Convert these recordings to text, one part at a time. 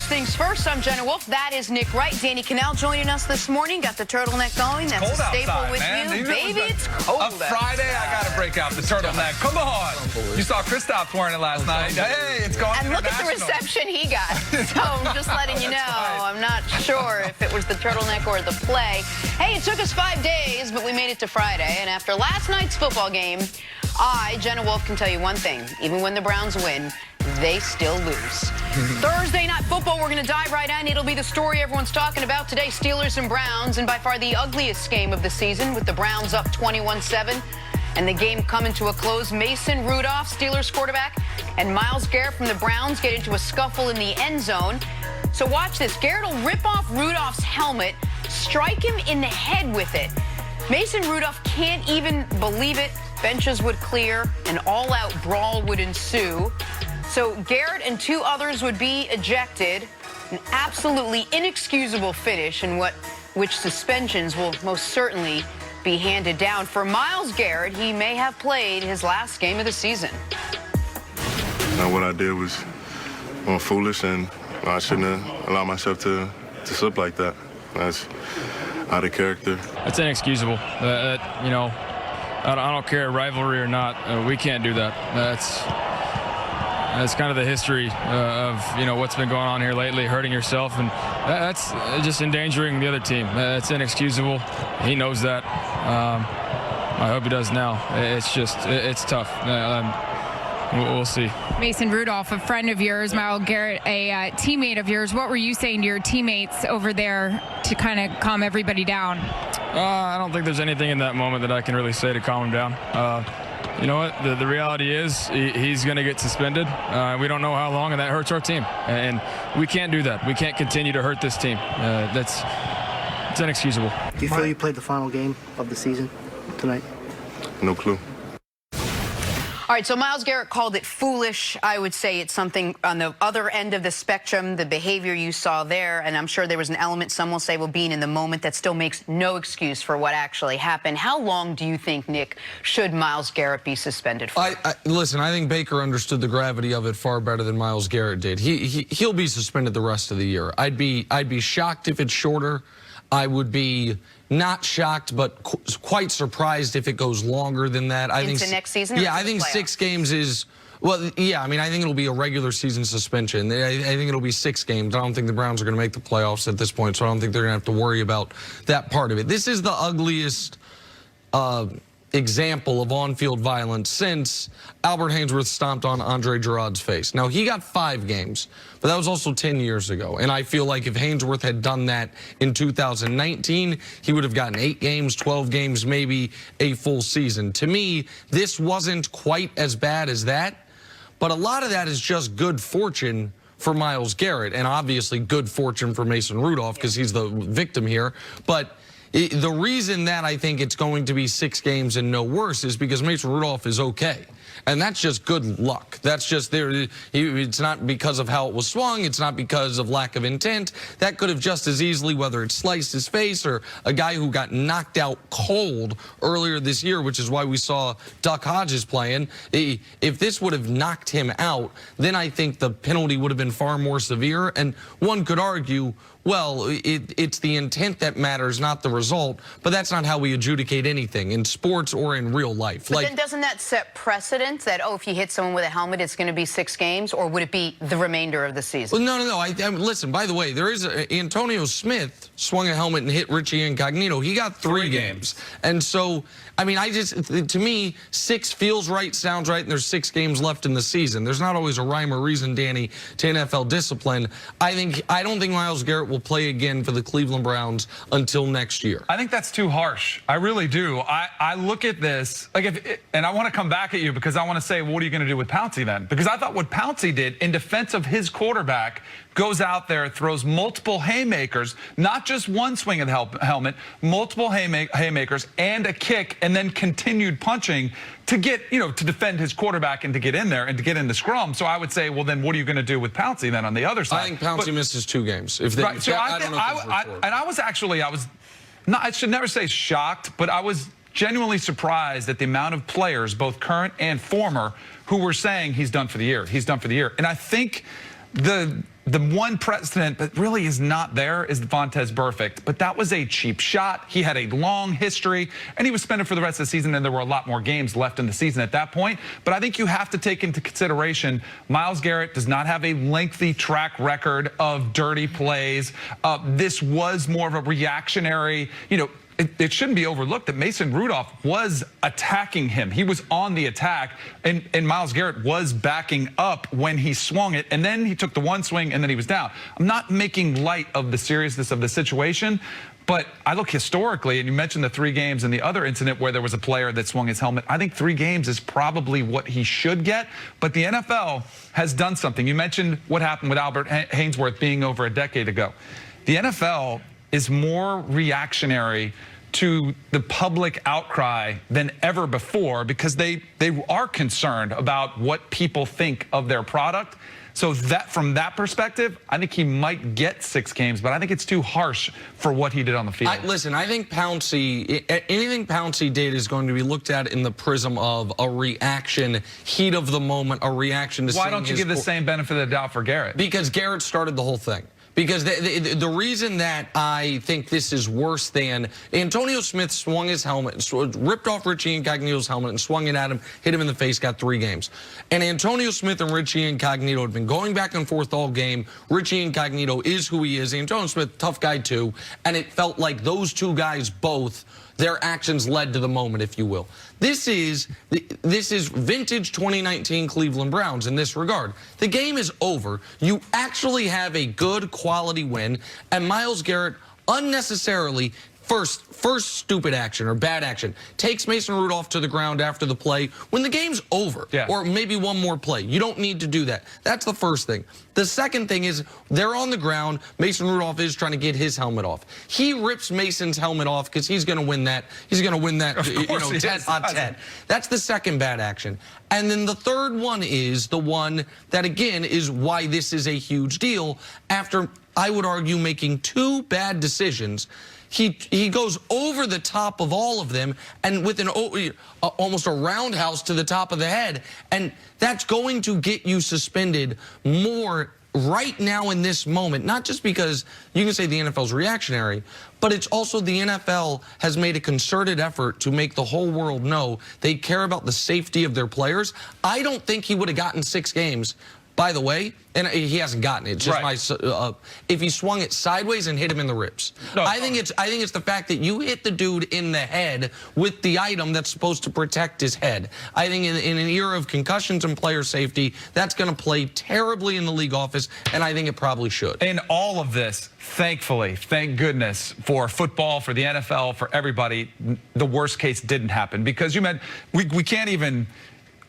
things first, I'm Jenna Wolf. That is Nick Wright. Danny Cannell joining us this morning. Got the turtleneck going. That's a staple outside, with man. you. Baby, it's cold. A Friday, I got to break out the turtleneck. Come on. You saw Kristaps wearing it last night. Hey, it's going And look at the reception he got. So I'm just letting you know. I'm not sure if it was the turtleneck or the play. Hey, it took us 5 days, but we made it to Friday. And after last night's football game, I, Jenna Wolf, can tell you one thing. Even when the Browns win, they still lose. Thursday night football, we're going to dive right in. It'll be the story everyone's talking about today, Steelers and Browns, and by far the ugliest game of the season with the Browns up 21-7 and the game coming to a close. Mason Rudolph, Steelers quarterback, and Myles Garrett from the Browns get into a scuffle in the end zone. So watch this. Garrett will rip off Rudolph's helmet, strike him in the head with it. Mason Rudolph can't even believe it. Benches would clear, an all-out brawl would ensue. So Garrett and two others would be ejected. An absolutely inexcusable finish in which suspensions will most certainly be handed down. For Myles Garrett, he may have played his last game of the season. Now, what I did was foolish, and I shouldn't have allowed myself to slip like that. That's out of character. It's inexcusable. You know, I don't care, rivalry or not, we can't do that. That's kind of the history of, you know, what's been going on here lately, hurting yourself, and that's just endangering the other team. It's inexcusable. He knows that. I hope he does now. It's tough. We'll see. Mason Rudolph, a friend of yours, Myles Garrett, a teammate of yours. What were you saying to your teammates over there to kind of calm everybody down? I don't think there's anything in that moment that I can really say to calm him down. You know what? The reality is he's going to get suspended. We don't know how long, and that hurts our team. And we can't do that. We can't continue to hurt this team. It's inexcusable. Do you feel you played the final game of the season tonight? No clue. All right, so Myles Garrett called it foolish. I would say it's something on the other end of the spectrum, the behavior you saw there, and I'm sure there was an element, some will say, well, being in the moment, that still makes no excuse for what actually happened. How long do you think, Nick, should Myles Garrett be suspended for? Listen, I think Baker understood the gravity of it far better than Myles Garrett did. He'll be suspended the rest of the year. I'd be shocked if it's shorter. I would be not shocked, but quite surprised if it goes longer than that. I think next season? Yeah, I think 6 games is, well, yeah, I mean, I think it'll be a regular season suspension. I think it'll be 6 games. I don't think the Browns are going to make the playoffs at this point, so I don't think they're going to have to worry about that part of it. This is the ugliest example of on-field violence since Albert Haynesworth stomped on Andre Gerard's face. Now, he got 5 games, but that was also 10 years ago. And I feel like if Haynesworth had done that in 2019, he would have gotten 8 games, 12 games, maybe a full season. To me, this wasn't quite as bad as that, but a lot of that is just good fortune for Myles Garrett, and obviously good fortune for Mason Rudolph because he's the victim here. But the reason that I think it's going to be 6 games and no worse is because Mason Rudolph is okay. And that's just good luck. That's just there. It's not because of how it was swung. It's not because of lack of intent. That could have just as easily, whether it sliced his face or a guy who got knocked out cold earlier this year, which is why we saw Duck Hodges playing. If this would have knocked him out, then I think the penalty would have been far more severe. And one could argue, well, it's the intent that matters, not the result. But that's not how we adjudicate anything in sports or in real life. But then doesn't that set precedent that, oh, if you hit someone with a helmet, it's going to be 6 games? Or would it be the remainder of the season? Well, no. Listen, by the way, there is Antonio Smith swung a helmet and hit Richie Incognito. He got 3 games. And so, I mean, to me, 6 feels right, sounds right, and there's 6 games left in the season. There's not always a rhyme or reason, Danny, to NFL discipline. I don't think Myles Garrett will play again for the Cleveland Browns until next year. I think that's too harsh. I really do. I look at this, and I want to come back at you because I want to say, well, what are you going to do with Pouncey then? Because I thought what Pouncey did in defense of his quarterback, goes out there, throws multiple haymakers, not just one swing of the helmet, multiple haymakers and a kick, and then continued punching to get, to defend his quarterback and to get in there and to get in the scrum. So I would say, well, then what are you going to do with Pouncey then on the other side? I think Pouncey misses 2 games. Right, so I should never say shocked, but I was genuinely surprised at the amount of players, both current and former, who were saying he's done for the year. He's done for the year. And I think the the one precedent that really is not there is Vontaze Burfict, but that was a cheap shot. He had a long history, and he was suspended for the rest of the season, and there were a lot more games left in the season at that point. But I think you have to take into consideration Myles Garrett does not have a lengthy track record of dirty plays. This was more of a reactionary, it shouldn't be overlooked that Mason Rudolph was attacking him. He was on the attack, and Myles Garrett was backing up when he swung it, and then he took the one swing, and then he was down. I'm not making light of the seriousness of the situation, but I look historically, and you mentioned the 3 games and the other incident where there was a player that swung his helmet. I think 3 games is probably what he should get, but the NFL has done something. You mentioned what happened with Albert Hainsworth being over a decade ago. The NFL is more reactionary to the public outcry than ever before because they are concerned about what people think of their product. So that from that perspective, I think he might get 6 games, but I think it's too harsh for what he did on the field. Listen, I think anything Pouncey did is going to be looked at in the prism of a reaction, heat of the moment, a reaction to Why don't you give the same benefit of the doubt for Garrett? Because Garrett started the whole thing. Because the reason that I think this is worse than Antonio Smith swung his helmet, ripped off Richie Incognito's helmet and swung it at him, hit him in the face, got 3 games. And Antonio Smith and Richie Incognito had been going back and forth all game. Richie Incognito is who he is. Antonio Smith, tough guy too. And it felt like those 2 guys both, their actions led to the moment, if you will. This is vintage 2019 Cleveland Browns in this regard. The game is over. You actually have a good quality win, and Myles Garrett unnecessarily first stupid action or bad action takes Mason Rudolph to the ground after the play when the game's over, or maybe one more play. You don't need to do that. That's the first thing. The second thing is they're on the ground. Mason Rudolph is trying to get his helmet off. He rips Mason's helmet off because he's going to win that. He's going to win that, 10 on 10. That's the second bad action. And then the third one is the one that, again, is why this is a huge deal. After, I would argue, making 2 bad decisions, he goes over the top of all of them and with almost a roundhouse to the top of the head. And that's going to get you suspended more right now in this moment, not just because you can say the NFL's reactionary, but it's also the NFL has made a concerted effort to make the whole world know they care about the safety of their players. I don't think he would have gotten 6 games. By the way, and he hasn't gotten it. It's just if he swung it sideways and hit him in the ribs. I think it's the fact that you hit the dude in the head with the item that's supposed to protect his head. I think in an era of concussions and player safety, that's going to play terribly in the league office, and I think it probably should. In all of this, thankfully, thank goodness for football, for the NFL, for everybody, the worst case didn't happen because we can't even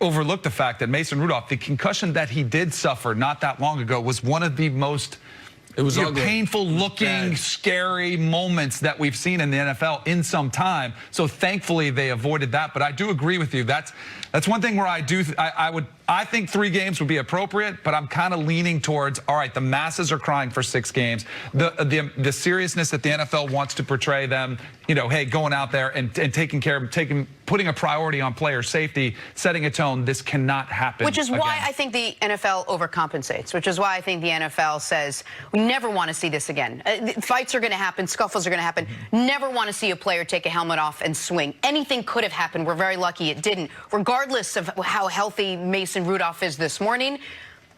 overlook the fact that Mason Rudolph, the concussion that he did suffer not that long ago, was one of the most painful looking, scary moments that we've seen in the NFL in some time. So thankfully they avoided that. But I do agree with you. That's one thing where I think 3 games would be appropriate, but I'm kind of leaning towards, all right, the masses are crying for 6 games. The seriousness that the NFL wants to portray them, hey, going out there and putting a priority on player safety, setting a tone, this cannot happen. Which is why I think the NFL overcompensates, which is why I think the NFL says, we never want to see this again. Fights are going to happen, scuffles are going to happen. Never want to see a player take a helmet off and swing. Anything could have happened. We're very lucky it didn't. Regardless of how healthy Mason Rudolph is this morning,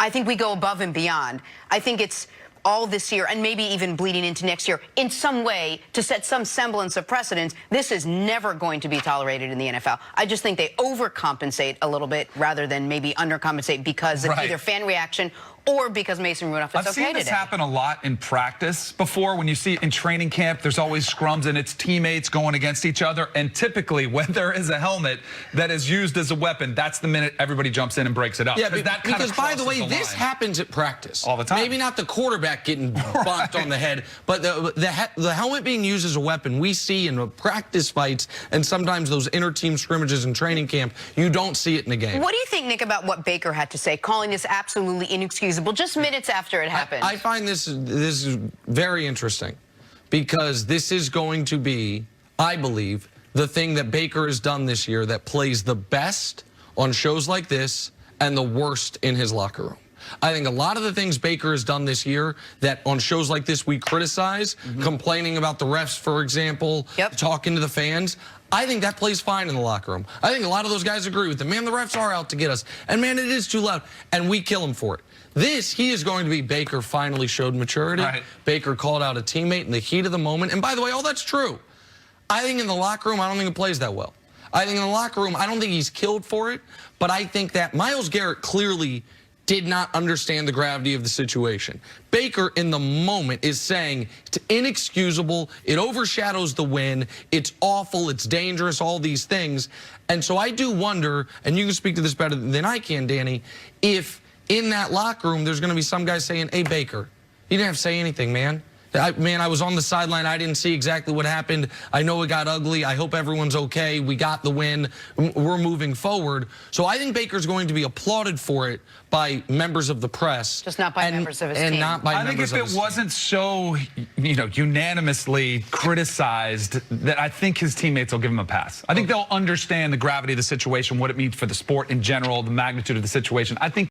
I think we go above and beyond. I think it's all this year and maybe even bleeding into next year in some way to set some semblance of precedence. This is never going to be tolerated in the NFL. I just think they overcompensate a little bit rather than maybe undercompensate because of either fan reaction or because Mason Rudolph is okay today. I've seen this happen a lot in practice before. When you see in training camp, there's always scrums and it's teammates going against each other. And typically when there is a helmet that is used as a weapon, that's the minute everybody jumps in and breaks it up. Yeah, because by the way, this happens at practice. All the time. Maybe not the quarterback getting bonked on the head, but the helmet being used as a weapon, we see in practice fights and sometimes those inter-team scrimmages in training camp, you don't see it in the game. What do you think, Nick, about what Baker had to say, calling this absolutely inexcusable just minutes after it happened? I find this is very interesting because this is going to be, I believe, the thing that Baker has done this year that plays the best on shows like this and the worst in his locker room. I think a lot of the things Baker has done this year that on shows like this we criticize, complaining about the refs, for example, talking to the fans, I think that plays fine in the locker room. I think a lot of those guys agree with him. Man, the refs are out to get us. And, man, it is too loud. And we kill him for it. This, he is going to be Baker finally showed maturity. Right. Baker called out a teammate in the heat of the moment. And, by the way, all that's true. I think in the locker room, I don't think it plays that well. I think in the locker room, I don't think he's killed for it. But I think that Myles Garrett clearly did not understand the gravity of the situation. Baker, in the moment, is saying it's inexcusable, it overshadows the win, it's awful, it's dangerous, all these things. And so I do wonder, and you can speak to this better than I can, Danny, if in that locker room there's going to be some guy saying, hey, Baker, you didn't have to say anything, man. I was on the sideline. I didn't see exactly what happened. I know it got ugly. I hope everyone's okay. We got the win. We're moving forward. So I think Baker's going to be applauded for it by members of the press. Just not by members of his team. And not by I members of his think if it wasn't so, unanimously criticized, that I think his teammates will give him a pass. I think they'll understand the gravity of the situation, what it means for the sport in general, the magnitude of the situation. I think